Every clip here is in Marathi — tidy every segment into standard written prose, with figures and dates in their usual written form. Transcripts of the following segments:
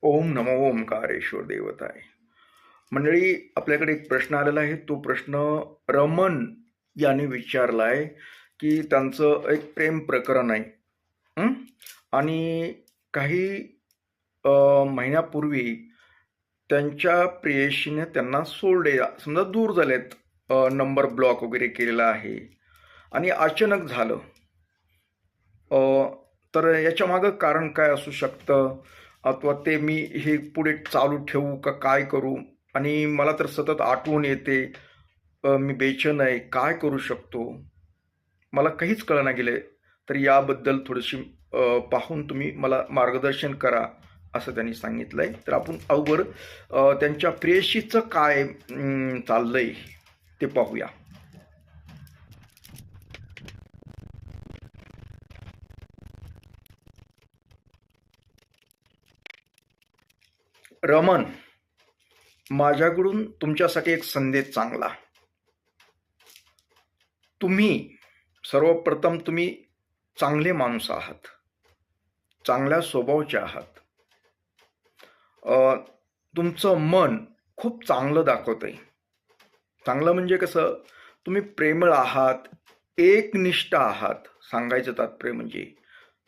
ओम नमो ओंकारेश्वर देवताय. मंडळी, आपल्याकडे एक प्रश्न आलेला आहे. तो प्रश्न रमन यांनी विचारला आहे की त्यांचं एक प्रेम प्रकरण आहे. हं? आणि काही महिन्यापूर्वी त्यांच्या प्रेयसीने त्यांना सोडले, समजा दूर झालेत, नंबर ब्लॉक वगैरे केलेला आहे आणि अचानक झालं. तर याच्या मागं कारण काय असू शकतं, अथवा ते मी हे पुढे चालू ठेवू का काय करू, आणि मला तर सतत आठवण येते, मी बेचैन आहे, काय करू शकतो, मला काहीच कळना गेले. तर याबद्दल थोडीशी पाहून तुम्ही मला मार्गदर्शन करा, असं त्यांनी सांगितलंय. तर आपण अगोदर त्यांच्या प्रेयसीचं काय चाललंय ते पाहूया. रमन, माझ्याकडून तुमच्यासाठी एक संदेश चांगला. तुम्ही सर्वप्रथम तुम्ही चांगले माणूस आहात, चांगल्या स्वभावाचे आहात. तुमचं मन खूप चांगलं दाखवतंय. चांगलं म्हणजे कसं, तुम्ही प्रेमळ आहात, एकनिष्ठ आहात. सांगायचं तात्पर्य म्हणजे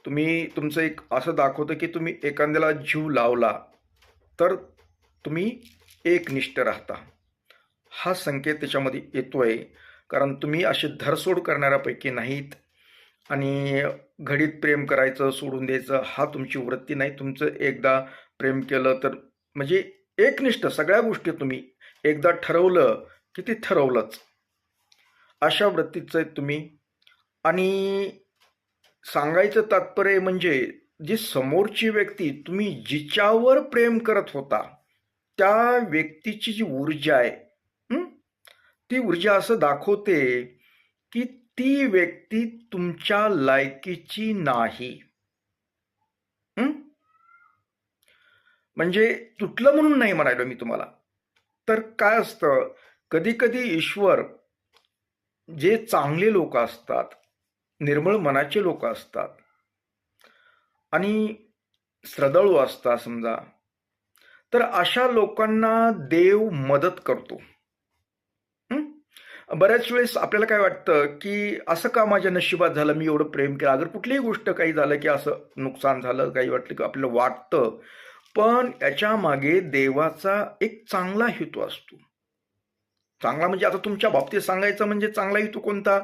तुम्ही तुमचं एक असं दाखवतं की तुम्ही एखाद्याला जीव लावला तर तुम्ही एकनिष्ठ राहता. हा संकेत त्याच्यामध्ये येतोय, कारण तुम्ही असे धरसोड करणाऱ्यापैकी नाहीत. आणि घडीत प्रेम करायचं सोडून द्यायचं हा तुमची वृत्ती नाही. तुमचं एकदा प्रेम केलं तर म्हणजे एकनिष्ठ सगळ्या गोष्टी तुम्ही एकदा ठरवलं की ते ठरवलंच, अशा वृत्तीचं आहे तुम्ही. आणि सांगायचं तात्पर्य म्हणजे जी समोरची व्यक्ती, तुम्ही जिच्यावर प्रेम करत होता त्या व्यक्तीची जी ऊर्जा आहे, ती ऊर्जा असं दाखवते की ती व्यक्ती तुमच्या लायकीची नाही. म्हणजे तुटलं म्हणून नाही म्हणायलो मी तुम्हाला. तर काय असतं, कधी कधी ईश्वर जे चांगले लोक असतात, निर्मळ मनाचे लोक असतात आणि श्रद्धाळू असतात समजा, तर अशा लोकांना देव मदत करतो. बऱ्याच वेळेस आपल्याला काय वाटतं की असं का माझ्या नशिबात झालं, मी एवढं प्रेम केलं. अगर कुठलीही गोष्ट काही झालं की असं नुकसान झालं, काही वाटलं की आपल्याला वाटतं, पण याच्या मागे देवाचा एक चांगला हेतू असतो. चांगला म्हणजे आता तुमच्या बाबतीत सांगायचं म्हणजे चांगला हेतू कोणता,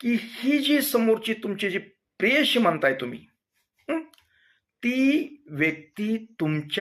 की ही जी समोरची तुमची जी प्रेयशी म्हणताय तुम्ही, ती व्यक्ती तुमच्या